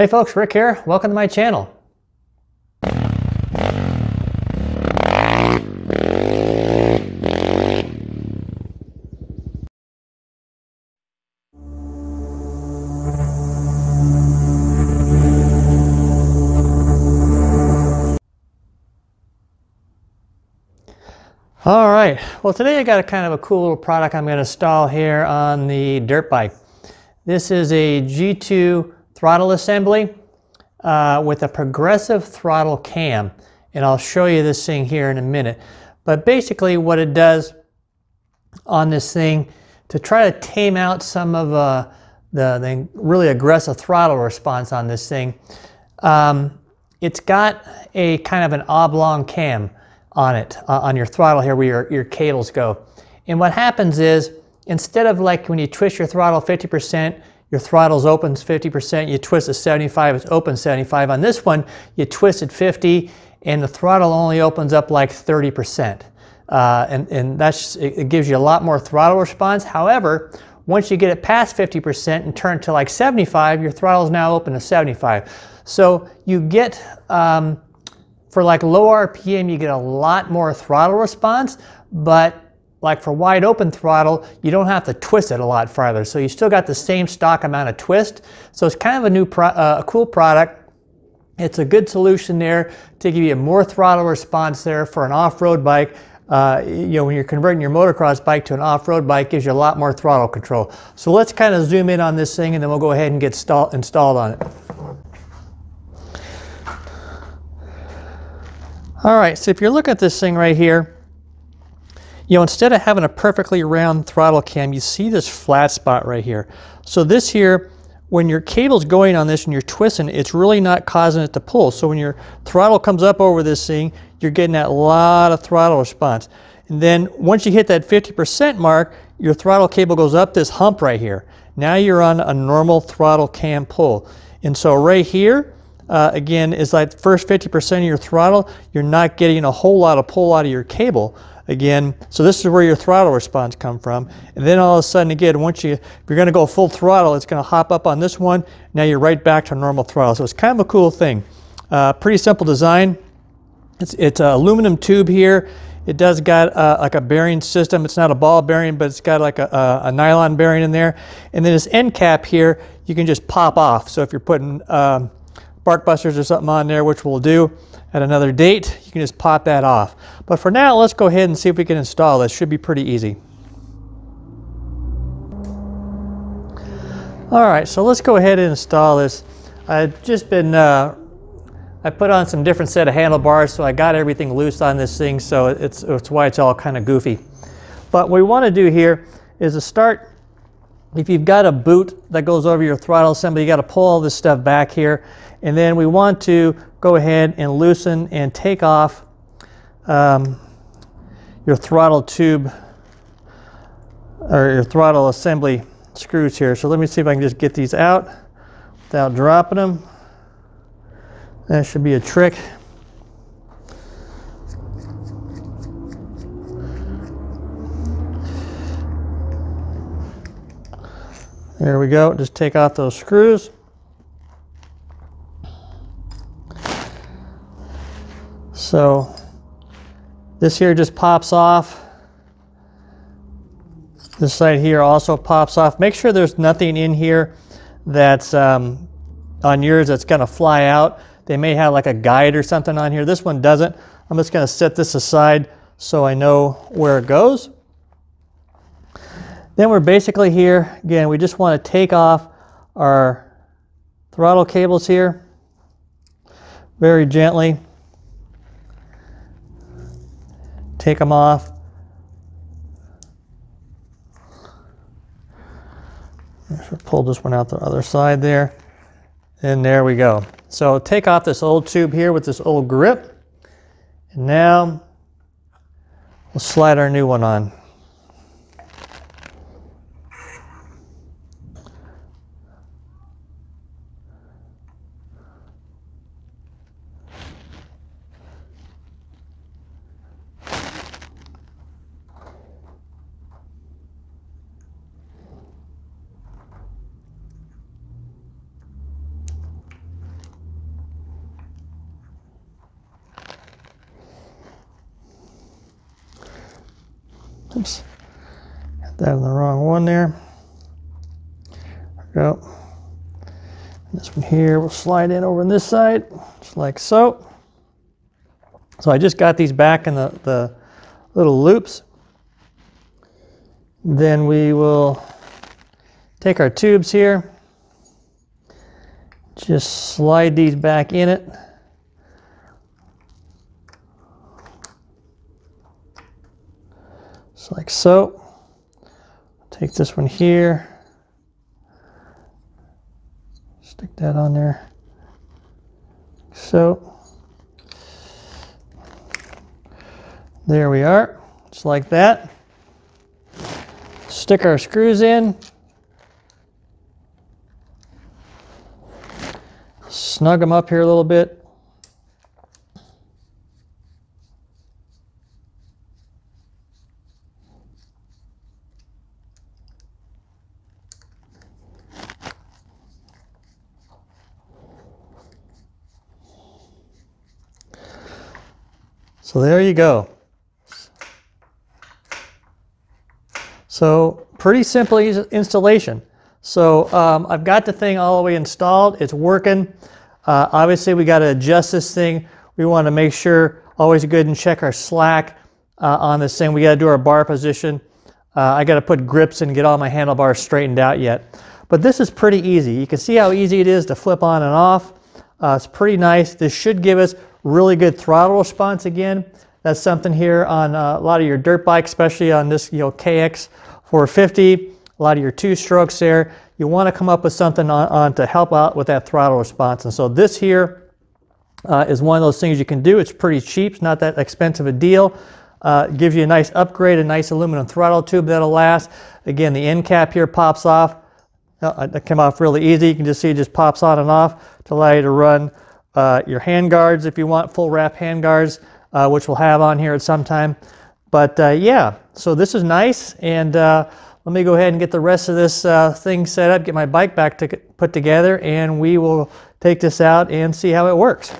Hey folks, Rick here. Welcome to my channel. All right, well today I got a kind of a cool little product I'm going to install here on the dirt bike. This is a G2 throttle assembly with a progressive throttle cam, and I'll show you this thing here in a minute. But basically what it does on this thing to try to tame out some of the really aggressive throttle response on this thing, it's got a kind of an oblong cam on it, on your throttle here where your cables go. And what happens is, instead of like when you twist your throttle 50%, your throttle's opens 50%, you twist it 75, it's open 75. On this one, you twist it 50 and the throttle only opens up like 30%. And that's, it gives you a lot more throttle response. However, once you get it past 50% and turn to like 75, your throttle is now open to 75. So you get, for like low RPM, you get a lot more throttle response, but like for wide open throttle, you don't have to twist it a lot farther. So you still got the same stock amount of twist. So it's kind of a new, cool product. It's a good solution there to give you more throttle response there for an off-road bike. You know, when you're converting your motocross bike to an off-road bike, gives you a lot more throttle control. So let's kind of zoom in on this thing and then we'll go ahead and get installed on it. All right, so if you're looking at this thing right here, you know, instead of having a perfectly round throttle cam, you see this flat spot right here. So this here, when your cable's going on this and you're twisting, it's really not causing it to pull. So when your throttle comes up over this thing, you're getting that lot of throttle response. And then once you hit that 50% mark, your throttle cable goes up this hump right here. Now you're on a normal throttle cam pull. And so right here, again, is like the first 50% of your throttle, you're not getting a whole lot of pull out of your cable. Again, so this is where your throttle response comes from. And then all of a sudden, again, if you're going to go full throttle, it's going to hop up on this one. Now you're right back to normal throttle. So it's kind of a cool thing. Pretty simple design. It's an aluminum tube here. It does got like a bearing system. It's not a ball bearing, but it's got like a nylon bearing in there. And then this end cap here, you can just pop off. So if you're putting bark busters or something on there, which we'll do at another date, you can just pop that off. But for now, let's go ahead and see if we can install this. Should be pretty easy. All right, so let's go ahead and install this. I've just been, I put on some different set of handlebars, so I got everything loose on this thing, so it's why it's all kind of goofy. But what we want to do here is to start, if you've got a boot that goes over your throttle assembly, you got to pull all this stuff back here. And then we want to go ahead and loosen and take off your throttle tube or your throttle assembly screws here. So let me see if I can just get these out without dropping them. That should be a trick. There we go. Just take off those screws. So this here just pops off. This side here also pops off. Make sure there's nothing in here that's on yours that's going to fly out. They may have like a guide or something on here. This one doesn't. I'm just going to set this aside so I know where it goes. Then we're basically here, again, we just want to take off our throttle cables here very gently. Take them off. Pull this one out the other side there. And there we go. So take off this old tube here with this old grip. And now we'll slide our new one on. Oops, got that in the wrong one there. There we go. This one here will slide in over on this side, just like so. So I just got these back in the little loops. Then we will take our tubes here, just slide these back in it. Just like so. Take this one here. Stick that on there. So. There we are. Just like that. Stick our screws in. Snug them up here a little bit. So there you go. So pretty simple installation. So I've got the thing all the way installed. It's working. Obviously we got to adjust this thing. We want to make sure always good and check our slack on this thing. We got to do our bar position. I got to put grips and get all my handlebars straightened out yet. But this is pretty easy. You can see how easy it is to flip on and off. It's pretty nice. This should give us really good throttle response again. That's something here on a lot of your dirt bikes, especially on this KX 450, a lot of your two-strokes there. You want to come up with something on to help out with that throttle response. And so this here is one of those things you can do. It's pretty cheap. It's not that expensive a deal. It gives you a nice upgrade, a nice aluminum throttle tube that'll last. Again, the end cap here pops off. That came off really easy. You can just see it just pops on and off to allow you to run your hand guards if you want, full wrap hand guards, which we'll have on here at some time. But yeah, so this is nice. And let me go ahead and get the rest of this thing set up, get my bike back put together, and we will take this out and see how it works.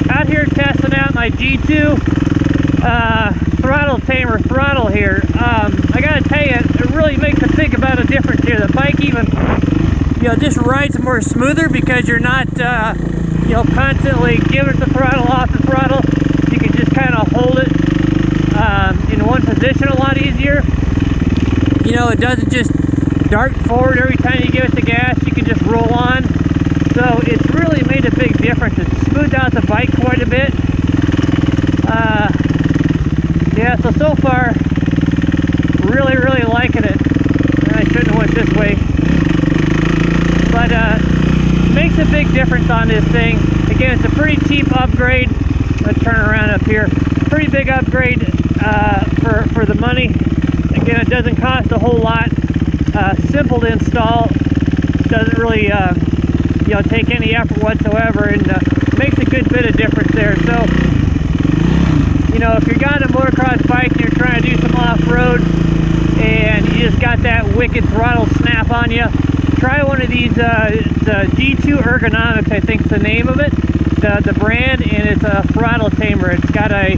Out here testing out my G2 Throttle Tamer throttle here. I gotta tell you, it really makes a big amount of difference here. The bike even, just rides more smoother because you're not, constantly giving the throttle off the throttle. You can just kind of hold it in one position a lot easier. It doesn't just dart forward every time you give it the gas. You can just roll on. So it's really made a big difference. It's smoothed out the bike quite a bit. Yeah, so far, really liking it. I shouldn't have went this way. But makes a big difference on this thing. Again, it's a pretty cheap upgrade. Let's turn around up here. Pretty big upgrade for the money. Again, it doesn't cost a whole lot. Simple to install. Doesn't really take any effort whatsoever, and makes a good bit of difference there. So, if you're on a motocross bike and you're trying to do some off-road and you just got that wicked throttle snap on you, try one of these. It's G2 Ergonomics, I think is the name of it, the brand, and it's a throttle tamer. It's got a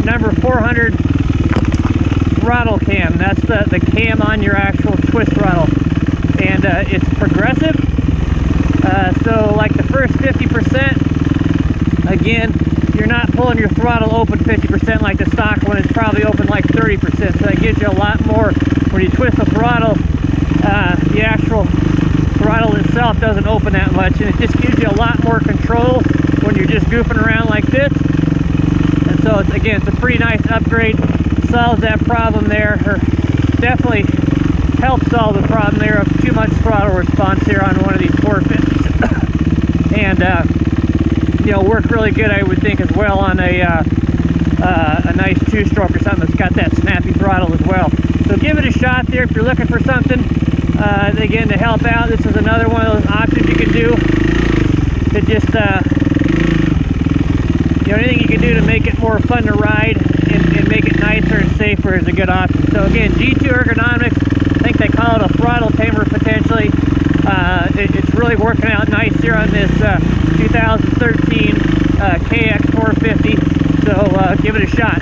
number 400 throttle cam. That's the cam on your actual twist throttle, and it's progressive. So like the first 50%, again, you're not pulling your throttle open 50% like the stock one. It's probably open like 30%, so that gives you a lot more. When you twist the throttle, the actual throttle itself doesn't open that much, and it just gives you a lot more control when you're just goofing around like this. And so it's, again, it's a pretty nice upgrade. Solves that problem there, or definitely helps solve the problem there of too much throttle response here on one of these 450s. And you know, work really good, I would think, as well on a nice two-stroke or something that's got that snappy throttle as well. So give it a shot there if you're looking for something, again, to help out. This is another one of those options you can do to just, you know, anything you can do to make it more fun to ride and make it nicer and safer is a good option. So again, G2 Ergonomics, I think they call it a throttle tamer potentially. It's really working out nice here on this 2013 KX450, so give it a shot.